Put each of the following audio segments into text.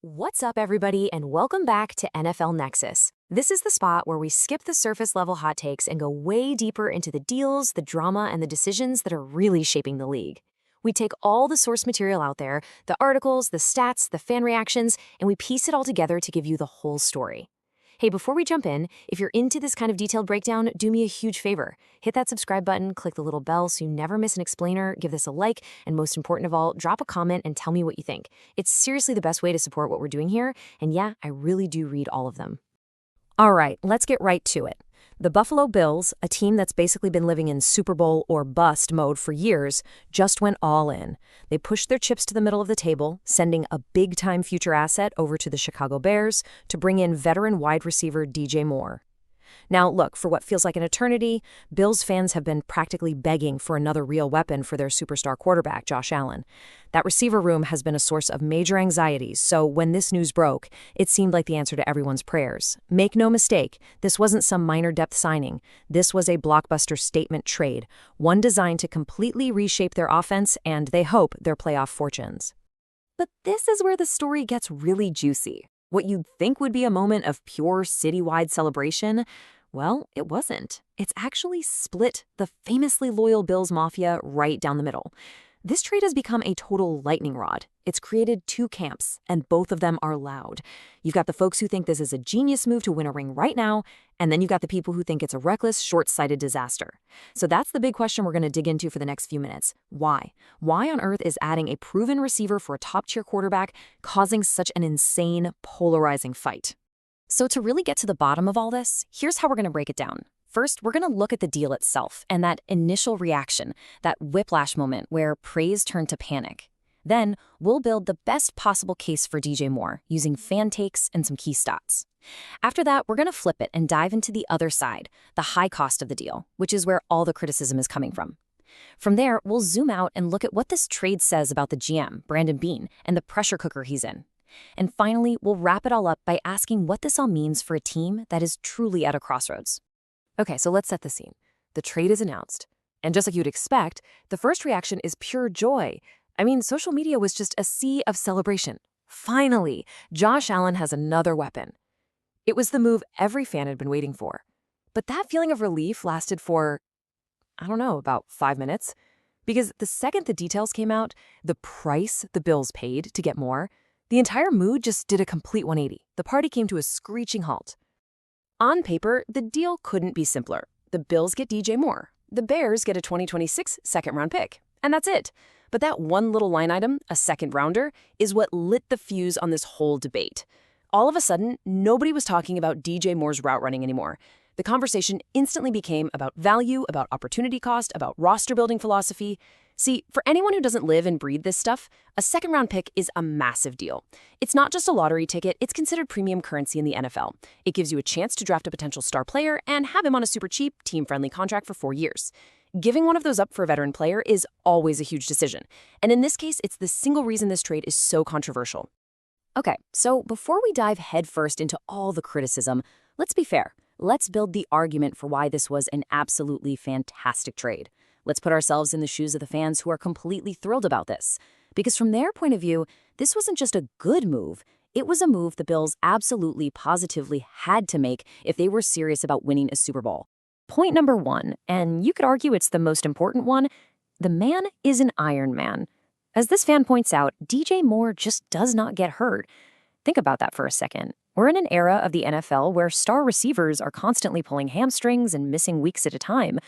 What's up, everybody, and welcome back to NFL Nexus. This is the spot where we skip the surface level hot takes and go way deeper into the deals, the drama, and the decisions that are really shaping the league. We take all the source material out there, the articles, the stats, the fan reactions, and we piece it all together to give you the whole story. Hey, before we jump in, if you're into this kind of detailed breakdown, do me a huge favor. Hit that subscribe button, click the little bell so you never miss an explainer, give this a like, and most important of all, drop a comment and tell me what you think. It's seriously the best way to support what we're doing here, and yeah, I really do read all of them. All right, let's get right to it. The Buffalo Bills, a team that's basically been living in Super Bowl or bust mode for years, just went all in. They pushed their chips to the middle of the table, sending a big-time future asset over to the Chicago Bears to bring in veteran wide receiver DJ Moore. Now, look, for what feels like an eternity, Bills fans have been practically begging for another real weapon for their superstar quarterback, Josh Allen. That receiver room has been a source of major anxieties, so when this news broke, it seemed like the answer to everyone's prayers. Make no mistake, this wasn't some minor depth signing. This was a blockbuster statement trade, one designed to completely reshape their offense and, they hope, their playoff fortunes. But this is where the story gets really juicy. What you'd think would be a moment of pure citywide celebration, well, it wasn't. It's actually split the famously loyal Bills Mafia right down the middle. This trade has become a total lightning rod. It's created two camps, and both of them are loud. You've got the folks who think this is a genius move to win a ring right now, and then you've got the people who think it's a reckless, short-sighted disaster. So that's the big question we're going to dig into for the next few minutes. Why? Why on earth is adding a proven receiver for a top-tier quarterback causing such an insane, polarizing fight? So to really get to the bottom of all this, here's how we're going to break it down. First, we're going to look at the deal itself and that initial reaction, that whiplash moment where praise turned to panic. Then, we'll build the best possible case for DJ Moore using fan takes and some key stats. After that, we're going to flip it and dive into the other side, the high cost of the deal, which is where all the criticism is coming from. From there, we'll zoom out and look at what this trade says about the GM, Brandon Beane, and the pressure cooker he's in. And finally, we'll wrap it all up by asking what this all means for a team that is truly at a crossroads. Okay, so let's set the scene. The trade is announced. And just like you'd expect, the first reaction is pure joy. I mean, social media was just a sea of celebration. Finally, Josh Allen has another weapon. It was the move every fan had been waiting for. But that feeling of relief lasted for, I don't know, about 5 minutes. Because the second the details came out, the price the Bills paid to get more, the entire mood just did a complete 180. The party came to a screeching halt. On paper, the deal couldn't be simpler. The Bills get DJ Moore. The Bears get a 2026 second-round pick. And that's it. But that one little line item, a second-rounder, is what lit the fuse on this whole debate. All of a sudden, nobody was talking about DJ Moore's route running anymore. The conversation instantly became about value, about opportunity cost, about roster-building philosophy. See, for anyone who doesn't live and breathe this stuff, a second-round pick is a massive deal. It's not just a lottery ticket, it's considered premium currency in the NFL. It gives you a chance to draft a potential star player and have him on a super cheap, team-friendly contract for 4 years. Giving one of those up for a veteran player is always a huge decision. And in this case, it's the single reason this trade is so controversial. Okay, so before we dive headfirst into all the criticism, let's be fair. Let's build the argument for why this was an absolutely fantastic trade. Let's put ourselves in the shoes of the fans who are completely thrilled about this. Because from their point of view, this wasn't just a good move. It was a move the Bills absolutely, positively had to make if they were serious about winning a Super Bowl. Point number one, and you could argue it's the most important one, the man is an Iron Man. As this fan points out, DJ Moore just does not get hurt. Think about that for a second. We're in an era of the NFL where star receivers are constantly pulling hamstrings and missing weeks at a time.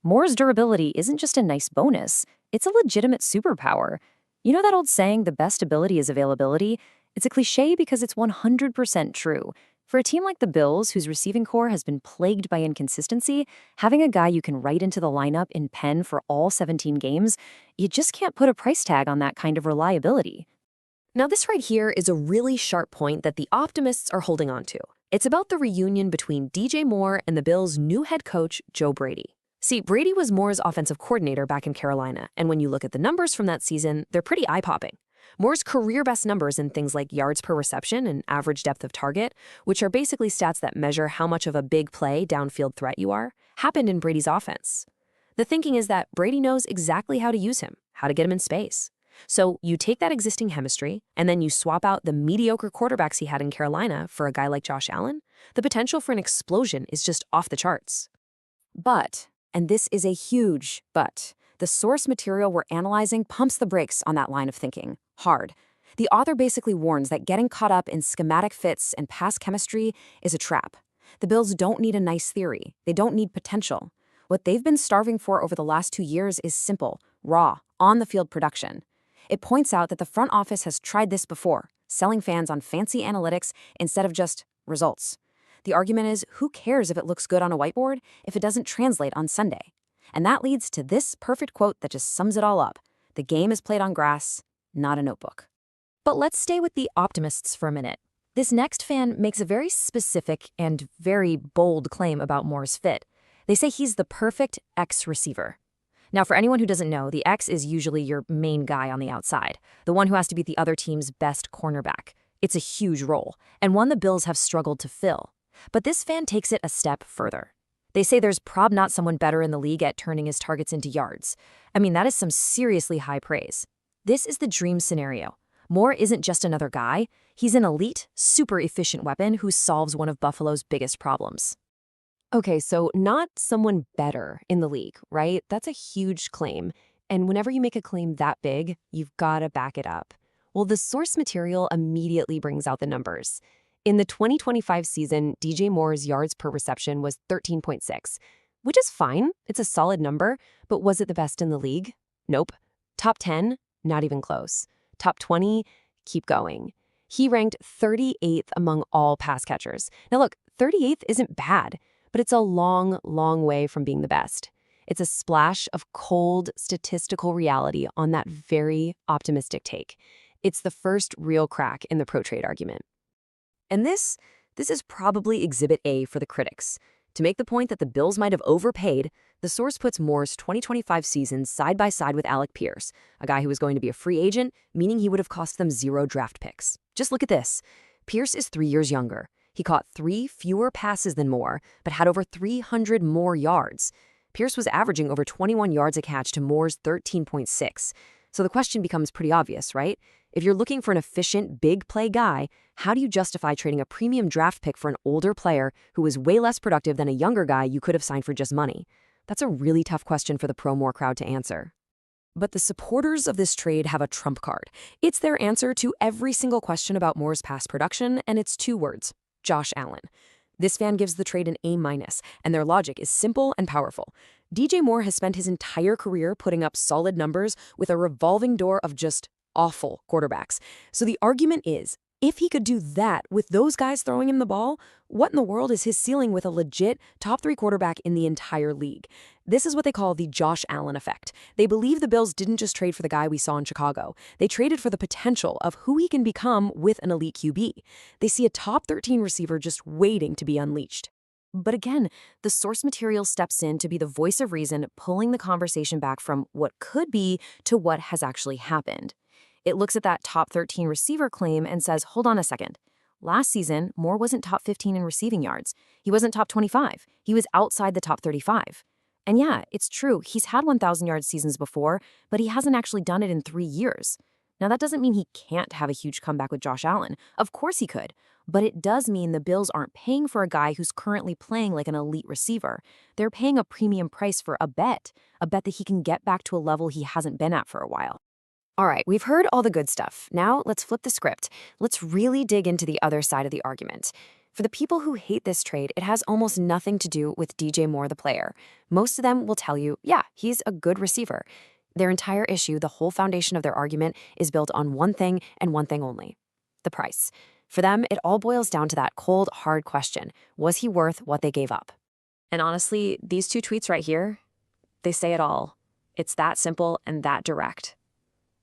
Moore's durability isn't just a nice bonus, it's a legitimate superpower. You know that old saying, the best ability is availability? It's a cliche because it's 100% true. For a team like the Bills, whose receiving core has been plagued by inconsistency, having a guy you can write into the lineup in pen for all 17 games, you just can't put a price tag on that kind of reliability. Now, this right here is a really sharp point that the optimists are holding on to. It's about the reunion between DJ Moore and the Bills' new head coach, Joe Brady. See, Brady was Moore's offensive coordinator back in Carolina, and when you look at the numbers from that season, they're pretty eye-popping. Moore's career-best numbers in things like yards per reception and average depth of target, which are basically stats that measure how much of a big play downfield threat you are, happened in Brady's offense. The thinking is that Brady knows exactly how to use him, how to get him in space. So you take that existing chemistry, and then you swap out the mediocre quarterbacks he had in Carolina for a guy like Josh Allen, the potential for an explosion is just off the charts. But, and this is a huge but, the source material we're analyzing pumps the brakes on that line of thinking, hard. The author basically warns that getting caught up in schematic fits and past chemistry is a trap. The Bills don't need a nice theory. They don't need potential. What they've been starving for over the last 2 years is simple, raw, on-the-field production. It points out that the front office has tried this before, selling fans on fancy analytics instead of just results. The argument is, who cares if it looks good on a whiteboard if it doesn't translate on Sunday? And that leads to this perfect quote that just sums it all up. The game is played on grass, not a notebook. But let's stay with the optimists for a minute. This next fan makes a very specific and very bold claim about Moore's fit. They say he's the perfect X receiver. Now, for anyone who doesn't know, the X is usually your main guy on the outside, the one who has to be the other team's best cornerback. It's a huge role, and one the Bills have struggled to fill. But this fan takes it a step further. They say there's probably not someone better in the league at turning his targets into yards. I mean, that is some seriously high praise. This is the dream scenario. Moore isn't just another guy. He's an elite, super efficient weapon who solves one of Buffalo's biggest problems. Okay, so not someone better in the league, right? That's a huge claim. And whenever you make a claim that big, you've got to back it up. Well, the source material immediately brings out the numbers. In the 2025 season, DJ Moore's yards per reception was 13.6, which is fine. It's a solid number, but was it the best in the league? Nope. Top 10? Not even close. Top 20? Keep going. He ranked 38th among all pass catchers. Now look, 38th isn't bad, but it's a long, long way from being the best. It's a splash of cold statistical reality on that very optimistic take. It's the first real crack in the pro-trade argument. And this is probably Exhibit A for the critics. To make the point that the Bills might have overpaid, the source puts Moore's 2025 season side by side with Alec Pierce, a guy who was going to be a free agent, meaning he would have cost them 0 draft picks. Just look at this. Pierce is 3 years younger. He caught 3 fewer passes than Moore, but had over 300 more yards. Pierce was averaging over 21 yards a catch to Moore's 13.6. So the question becomes pretty obvious, right? If you're looking for an efficient, big play guy, how do you justify trading a premium draft pick for an older player who was way less productive than a younger guy you could have signed for just money? That's a really tough question for the pro-Moore crowd to answer. But the supporters of this trade have a trump card. It's their answer to every single question about Moore's past production, and it's 2 words: Josh Allen. This fan gives the trade an A-, and their logic is simple and powerful. DJ Moore has spent his entire career putting up solid numbers with a revolving door of just awful quarterbacks. So the argument is, if he could do that with those guys throwing him the ball, what in the world is his ceiling with a legit top 3 quarterback in the entire league? This is what they call the Josh Allen effect. They believe the Bills didn't just trade for the guy we saw in Chicago. They traded for the potential of who he can become with an elite QB. They see a top 13 receiver just waiting to be unleashed. But again, the source material steps in to be the voice of reason, pulling the conversation back from what could be to what has actually happened. It looks at that top 13 receiver claim and says, hold on a second. Last season, Moore wasn't top 15 in receiving yards. He wasn't top 25. He was outside the top 35. And yeah, it's true, he's had 1,000-yard seasons before, but he hasn't actually done it in 3 years. Now, that doesn't mean he can't have a huge comeback with Josh Allen. Of course he could. But it does mean the Bills aren't paying for a guy who's currently playing like an elite receiver. They're paying a premium price for a bet that he can get back to a level he hasn't been at for a while. All right, we've heard all the good stuff. Now let's flip the script. Let's really dig into the other side of the argument. For the people who hate this trade, it has almost nothing to do with DJ Moore, the player. Most of them will tell you, yeah, he's a good receiver. Their entire issue, the whole foundation of their argument, is built on one thing and one thing only: the price. For them, it all boils down to that cold, hard question. Was he worth what they gave up? And honestly, these 2 tweets right here, they say it all. It's that simple and that direct.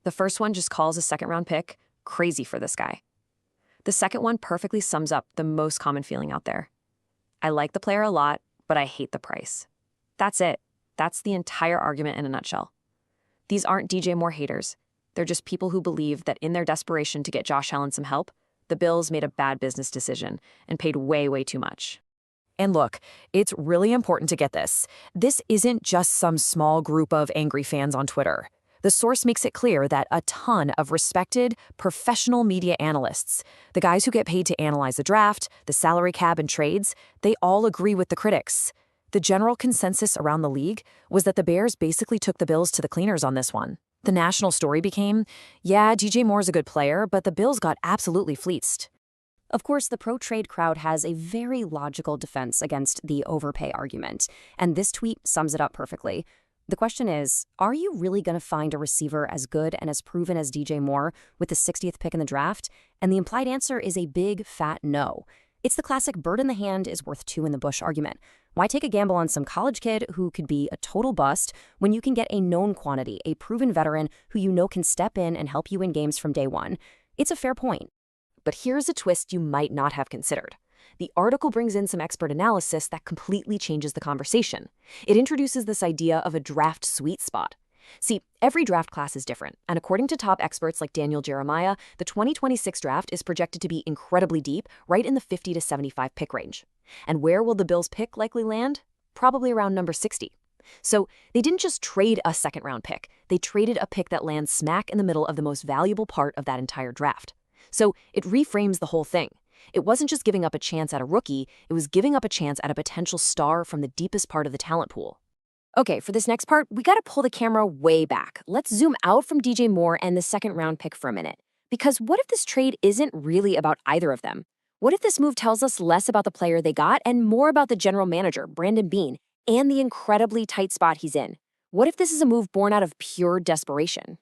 The first one just calls a second-round pick crazy for this guy. The second one perfectly sums up the most common feeling out there. I like the player a lot, but I hate the price. That's it. That's the entire argument in a nutshell. These aren't DJ Moore haters. They're just people who believe that in their desperation to get Josh Allen some help, the Bills made a bad business decision and paid way, way too much. And look, it's really important to get this. This isn't just some small group of angry fans on Twitter. The source makes it clear that a ton of respected, professional media analysts, the guys who get paid to analyze the draft, the salary cap, and trades, they all agree with the critics. The general consensus around the league was that the Bears basically took the Bills to the cleaners on this one. The national story became, yeah, DJ Moore's a good player, but the Bills got absolutely fleeced. Of course, the pro-trade crowd has a very logical defense against the overpay argument, and this tweet sums it up perfectly. The question is, are you really going to find a receiver as good and as proven as DJ Moore with the 60th pick in the draft? And the implied answer is a big, fat no. It's the classic bird in the hand is worth two in the bush argument. Why take a gamble on some college kid who could be a total bust when you can get a known quantity, a proven veteran who you know can step in and help you in games from day one? It's a fair point. But here's a twist you might not have considered. The article brings in some expert analysis that completely changes the conversation. It introduces this idea of a draft sweet spot. See, every draft class is different, and according to top experts like Daniel Jeremiah, the 2026 draft is projected to be incredibly deep, right in the 50 to 75 pick range. And where will the Bills' pick likely land? Probably around number 60. So they didn't just trade a second-round pick. They traded a pick that lands smack in the middle of the most valuable part of that entire draft. So it reframes the whole thing. It wasn't just giving up a chance at a rookie, it was giving up a chance at a potential star from the deepest part of the talent pool. Okay, for this next part, we gotta pull the camera way back. Let's zoom out from DJ Moore and the second-round pick for a minute. Because what if this trade isn't really about either of them? What if this move tells us less about the player they got and more about the general manager, Brandon Beane, and the incredibly tight spot he's in? What if this is a move born out of pure desperation?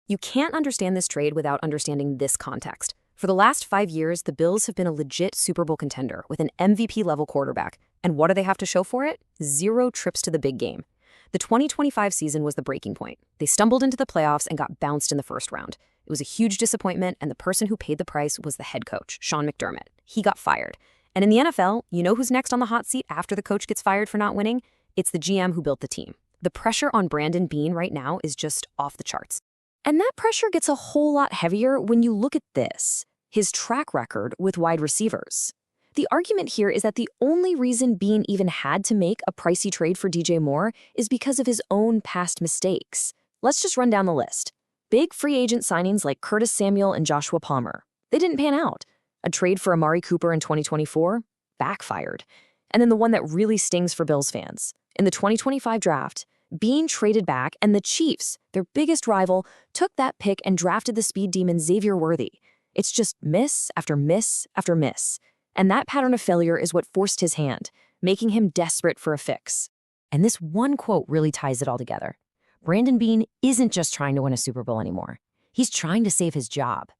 You can't understand this trade without understanding this context. For the last 5 years, the Bills have been a legit Super Bowl contender with an MVP-level quarterback. And what do they have to show for it? 0 trips to the big game. The 2025 season was the breaking point. They stumbled into the playoffs and got bounced in the first round. It was a huge disappointment, and the person who paid the price was the head coach, Sean McDermott. He got fired. And in the NFL, you know who's next on the hot seat after the coach gets fired for not winning? It's the GM who built the team. The pressure on Brandon Beane right now is just off the charts. And that pressure gets a whole lot heavier when you look at this, his track record with wide receivers. The argument here is that the only reason Beane even had to make a pricey trade for DJ Moore is because of his own past mistakes. Let's just run down the list. Big free agent signings like Curtis Samuel and Joshua Palmer. They didn't pan out. A trade for Amari Cooper in 2024 backfired. And then the one that really stings for Bills fans. In the 2025 draft, Beane traded back, and the Chiefs, their biggest rival, took that pick and drafted the speed demon Xavier Worthy. It's just miss after miss after miss. And that pattern of failure is what forced his hand, making him desperate for a fix. And this one quote really ties it all together. Brandon Beane isn't just trying to win a Super Bowl anymore. He's trying to save his job.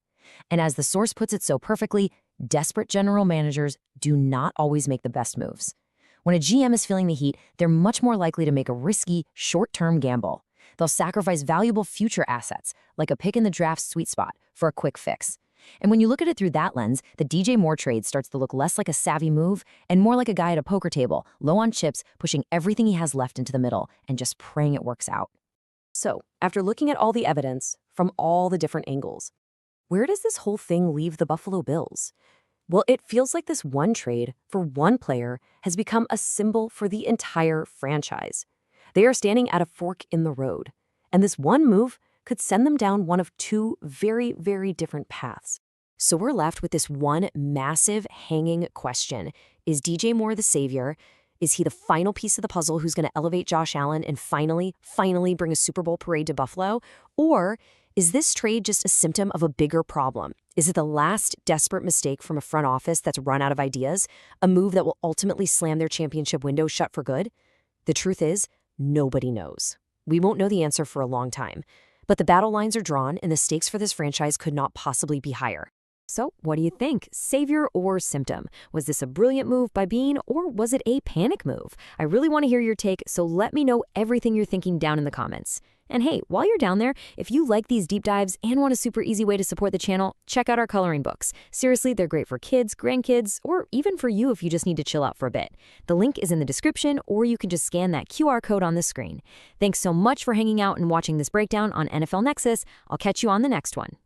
And as the source puts it so perfectly, desperate general managers do not always make the best moves. When a GM is feeling the heat, they're much more likely to make a risky, short-term gamble. They'll sacrifice valuable future assets, like a pick in the draft's sweet spot, for a quick fix. And when you look at it through that lens, the DJ Moore trade starts to look less like a savvy move and more like a guy at a poker table, low on chips, pushing everything he has left into the middle and just praying it works out. So, after looking at all the evidence from all the different angles, where does this whole thing leave the Buffalo Bills? Well, it feels like this one trade for one player has become a symbol for the entire franchise. They are standing at a fork in the road, and this one move could send them down one of two very, very different paths. So we're left with this one massive hanging question. Is DJ Moore the savior? Is he the final piece of the puzzle who's going to elevate Josh Allen and finally bring a Super Bowl parade to Buffalo? Or is this trade just a symptom of a bigger problem? Is it the last desperate mistake from a front office that's run out of ideas? A move that will ultimately slam their championship window shut for good? The truth is, nobody knows. We won't know the answer for a long time. But the battle lines are drawn, and the stakes for this franchise could not possibly be higher. So, what do you think? Savior or symptom? Was this a brilliant move by Beane, or was it a panic move? I really want to hear your take, so let me know everything you're thinking down in the comments. And hey, while you're down there, if you like these deep dives and want a super easy way to support the channel, check out our coloring books. Seriously, they're great for kids, grandkids, or even for you if you just need to chill out for a bit. The link is in the description, or you can just scan that QR code on the screen. Thanks so much for hanging out and watching this breakdown on NFL Nexus. I'll catch you on the next one.